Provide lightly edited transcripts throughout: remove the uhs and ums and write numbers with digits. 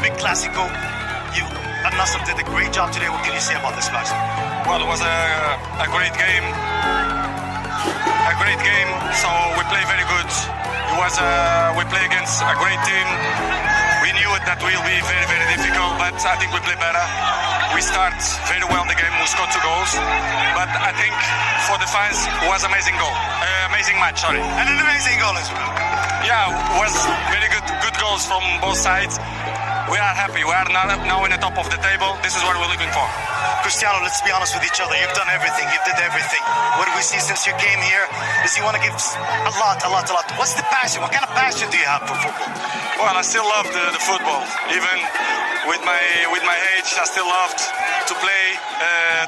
big classico. Al-Nassr did a great job today. What can you say about this match? Well, it was a great game. So we play very good. We play against a great team. We knew that will be very, very difficult, but I think we play better. We start very well the game. We scored 2 goals, but I think for the fans it was amazing match. Sorry, and an amazing goal as well. Yeah, it was very good goals from both sides. We are happy. We are now in the top of the table. This is what we're looking for. Cristiano, let's be honest with each other. You've done everything. You did everything. What do we see since you came here is you want to give a lot. What's the passion? What kind of passion do you have for football? Well, I still love the football. Even with my age, I still loved to play,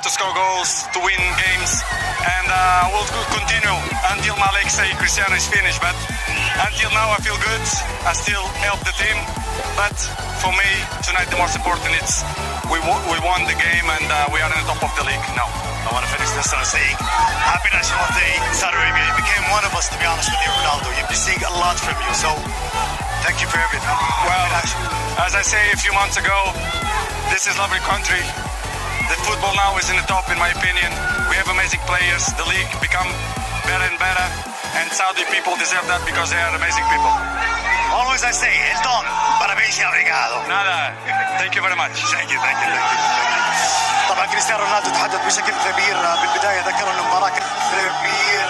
to score goals, to win games. And I will continue until my legs say Cristiano is finished. But until now, I feel good. I still help the team. But for me, tonight the most important is we won the game and we are in the top of the league now. I want to finish this on saying Happy National Day, Saudi Arabia. You became one of us, to be honest with you, Ronaldo. You've been seeing a lot from you, so thank you for everything. Well, as I say a few months ago, this is a lovely country. The football now is in the top, in my opinion. We have amazing players. The league become better and better, and Saudi people deserve that because they are amazing people. Always I say, El Don, parabéns y obrigado. Nada, thank you very much. Thank you. طبعا كريستيانو رونالدو تحدث بشكل كبير بالبداية، ذكر أن المباراة كانت كبير